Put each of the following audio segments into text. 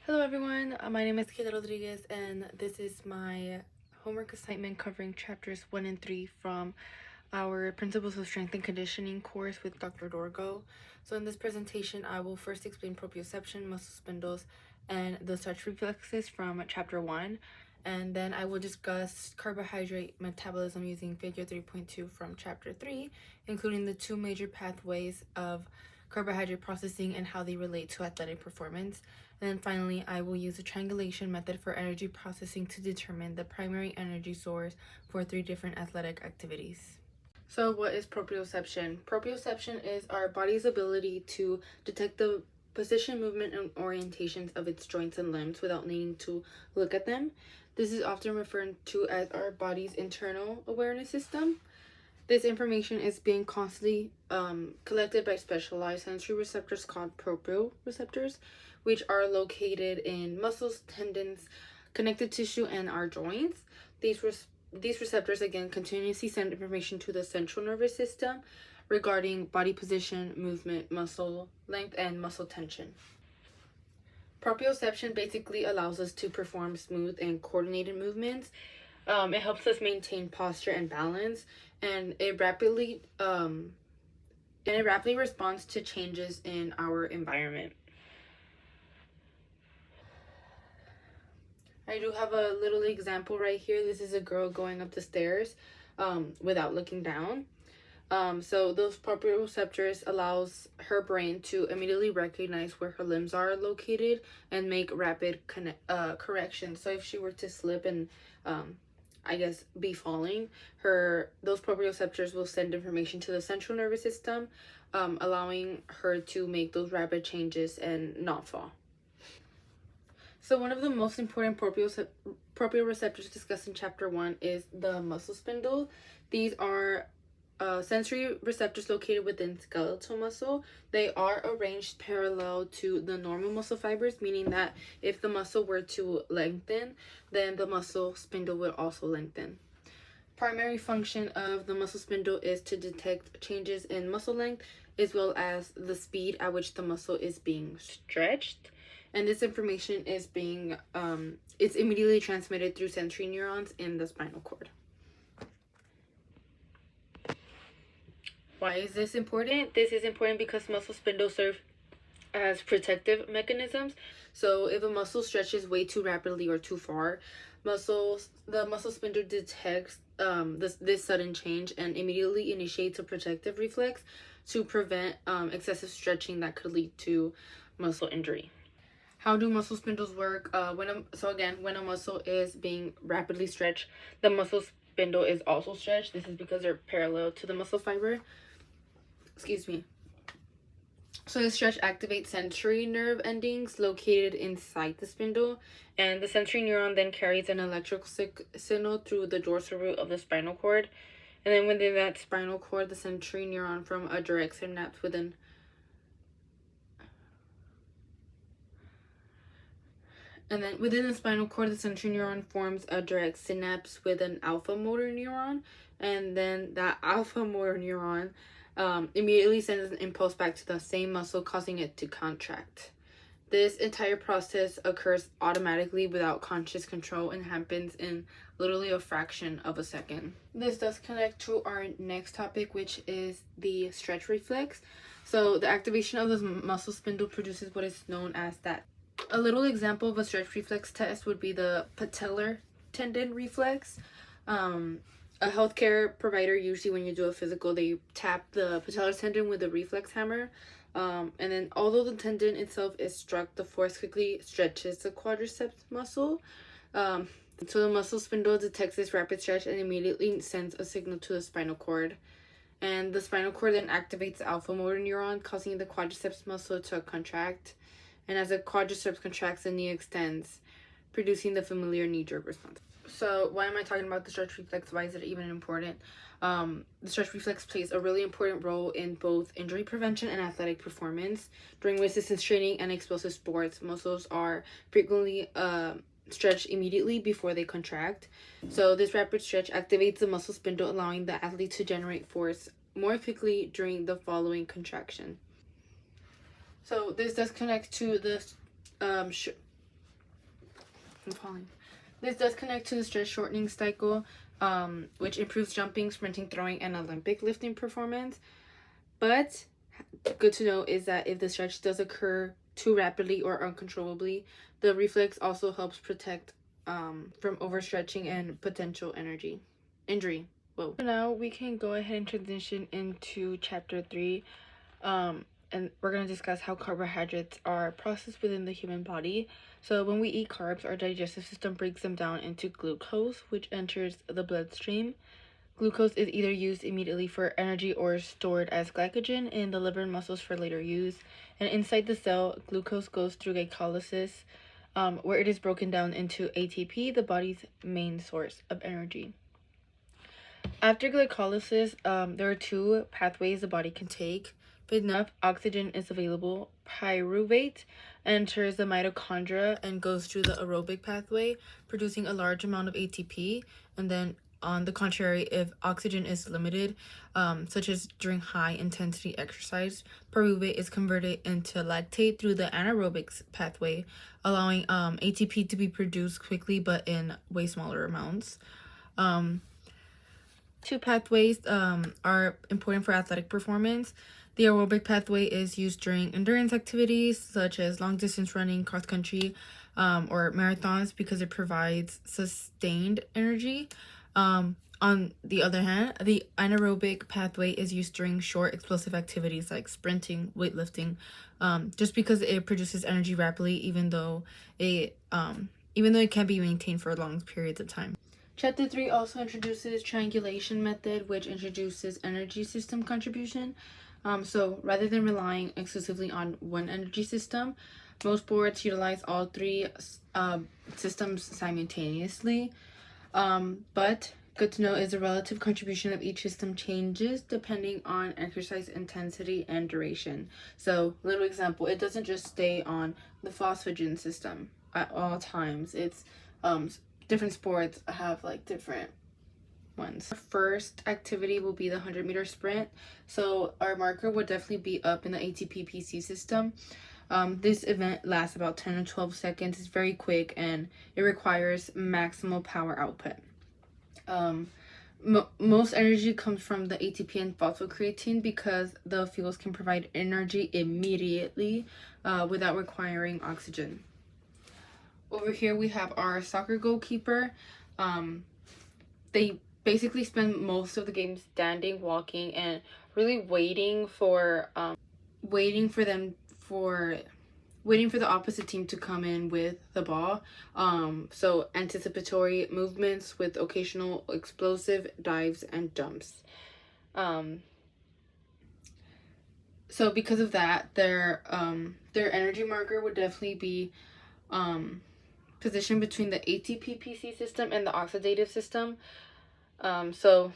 Hello everyone, my name is Kayla Rodriguez and this is my homework assignment covering chapters 1 and 3 from our Principles of Strength and Conditioning course with Dr. Dorgo. So in this presentation, I will first explain proprioception, muscle spindles, and the stretch reflexes from chapter 1. And then I will discuss carbohydrate metabolism using figure 3.2 from chapter 3, including the two major pathways of carbohydrate processing and how they relate to athletic performance. And then finally, I will use the triangulation method for energy processing to determine the primary energy source for 3 different athletic activities. So what is proprioception? Proprioception is our body's ability to detect the position, movement, and orientations of its joints and limbs without needing to look at them. This is often referred to as our body's internal awareness system. This information is being constantly collected by specialized sensory receptors called proprioceptors, which are located in muscles, tendons, connective tissue, and our joints. These receptors, again, continuously send information to the central nervous system regarding body position, movement, muscle length, and muscle tension. Proprioception basically allows us to perform smooth and coordinated movements. It helps us maintain posture and balance, and it rapidly responds to changes in our environment. I do have a little example right here. This is a girl going up the stairs without looking down. So those proprioceptors allows her brain to immediately recognize where her limbs are located and make rapid corrections. So if she were to slip and be falling, those proprioceptors will send information to the central nervous system, allowing her to make those rapid changes and not fall. So one of the most important proprioceptors discussed in chapter 1 is the muscle spindle. These are sensory receptors located within skeletal muscle. They are arranged parallel to the normal muscle fibers, meaning that if the muscle were to lengthen, then the muscle spindle will also lengthen. Primary function of the muscle spindle is to detect changes in muscle length as well as the speed at which the muscle is being stretched. And this information is it's immediately transmitted through sensory neurons in the spinal cord. Why is this important? This is important because muscle spindles serve as protective mechanisms. So if a muscle stretches way too rapidly or too far, the muscle spindle detects this sudden change and immediately initiates a protective reflex to prevent excessive stretching that could lead to muscle injury. How do muscle spindles work? When a muscle is being rapidly stretched, the muscle spindle is also stretched. This is because they're parallel to the muscle fiber. Excuse me. So the stretch activates sensory nerve endings located inside the spindle, and the sensory neuron then carries an electrical signal through the dorsal root of the spinal cord. And then within that spinal cord, the sensory neuron from a direct synapse within the spinal cord, the sensory neuron forms a direct synapse with an alpha motor neuron, and then that alpha motor neuron immediately sends an impulse back to the same muscle, causing it to contract. This entire process occurs automatically without conscious control and happens in literally a fraction of a second. This does connect to our next topic, which is the stretch reflex. So the activation of the muscle spindle produces what is known as that. A little example of a stretch reflex test would be the patellar tendon reflex. A healthcare provider, usually when you do a physical, they tap the patellar tendon with a reflex hammer. And then although the tendon itself is struck, the force quickly stretches the quadriceps muscle. So the muscle spindle detects this rapid stretch and immediately sends a signal to the spinal cord. And the spinal cord then activates the alpha motor neuron, causing the quadriceps muscle to contract. And as the quadriceps contracts, the knee extends, producing the familiar knee-jerk response. So why am I talking about the stretch reflex? Why is it even important? The stretch reflex plays a really important role in both injury prevention and athletic performance. During resistance training and explosive sports, muscles are frequently stretched immediately before they contract. So this rapid stretch activates the muscle spindle, allowing the athlete to generate force more quickly during the following contraction. So this does connect to the I'm falling. This does connect to the stress shortening cycle, which improves jumping, sprinting, throwing, and Olympic lifting performance. But good to know is that if the stretch does occur too rapidly or uncontrollably, the reflex also helps protect from overstretching and potential injury. Whoa. So now we can go ahead and transition into chapter 3. And we're going to discuss how carbohydrates are processed within the human body. So when we eat carbs, our digestive system breaks them down into glucose, which enters the bloodstream. Glucose is either used immediately for energy or stored as glycogen in the liver and muscles for later use. And inside the cell, glucose goes through glycolysis, where it is broken down into ATP, the body's main source of energy. After glycolysis, there are two pathways the body can take. If enough oxygen is available, pyruvate enters the mitochondria and goes through the aerobic pathway, producing a large amount of ATP. And then on the contrary, if oxygen is limited, such as during high-intensity exercise, pyruvate is converted into lactate through the anaerobic pathway, allowing ATP to be produced quickly but in way smaller amounts. Two pathways are important for athletic performance. The aerobic pathway is used during endurance activities such as long-distance running, cross-country, or marathons because it provides sustained energy. On the other hand, the anaerobic pathway is used during short explosive activities like sprinting, weightlifting, just because it produces energy rapidly, even though it can be maintained for long periods of time. Chapter 3 also introduces triangulation method, which introduces energy system contribution. So rather than relying exclusively on one energy system, most sports utilize all three systems simultaneously. But good to know is the relative contribution of each system changes depending on exercise intensity and duration. So, little example, it doesn't just stay on the phosphagen system at all times. It's different sports have like different ones. Our first activity will be the 100-meter sprint. So our marker would definitely be up in the ATP-PC system. This event lasts about 10 to 12 seconds. It's very quick and it requires maximal power output. Most energy comes from the ATP and phosphocreatine because the fuels can provide energy immediately without requiring oxygen. Over here we have our soccer goalkeeper. They basically spend most of the game standing, walking, and really waiting for the opposite team to come in with the ball. So anticipatory movements with occasional explosive dives and jumps. So because of that, their energy marker would definitely be positioned between the ATP-PC system and the oxidative system. So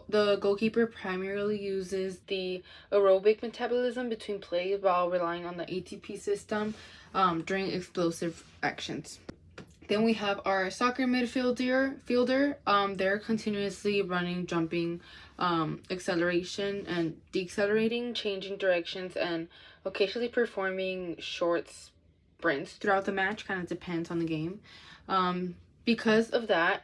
the goalkeeper primarily uses the aerobic metabolism between plays while relying on the ATP system during explosive actions. Then we have our soccer midfielder. They're continuously running, jumping, acceleration and decelerating, changing directions, and occasionally performing short sprints throughout the match. Kind of depends on the game. Because of that,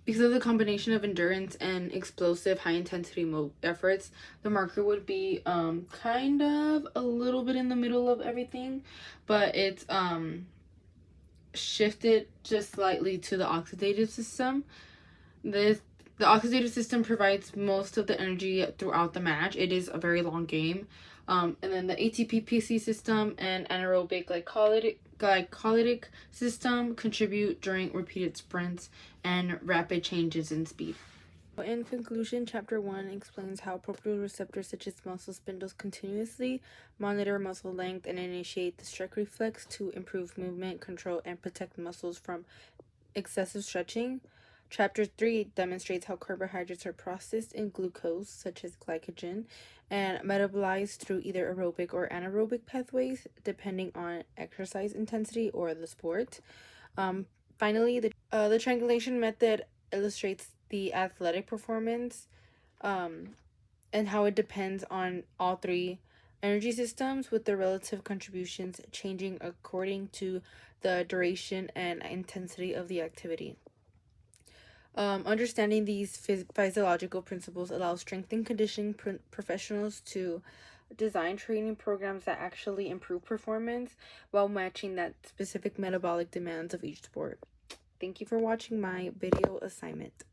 because of the combination of endurance and explosive high-intensity efforts, the marker would be kind of a little bit in the middle of everything, but it's shifted just slightly to the oxidative system. The oxidative system provides most of the energy throughout the match. It is a very long game. And then the ATP-PC system and anaerobic glycolytic system contribute during repeated sprints and rapid changes in speed. In conclusion, Chapter 1 explains how proprioceptors such as muscle spindles continuously monitor muscle length and initiate the stretch reflex to improve movement, control, and protect muscles from excessive stretching. Chapter 3 demonstrates how carbohydrates are processed in glucose, such as glycogen, and metabolized through either aerobic or anaerobic pathways, depending on exercise intensity or the sport. Finally, the triangulation method illustrates the athletic performance and how it depends on all three energy systems with their relative contributions changing according to the duration and intensity of the activity. Understanding these physiological principles allows strength and conditioning professionals to design training programs that actually improve performance while matching that specific metabolic demands of each sport. Thank you for watching my video assignment.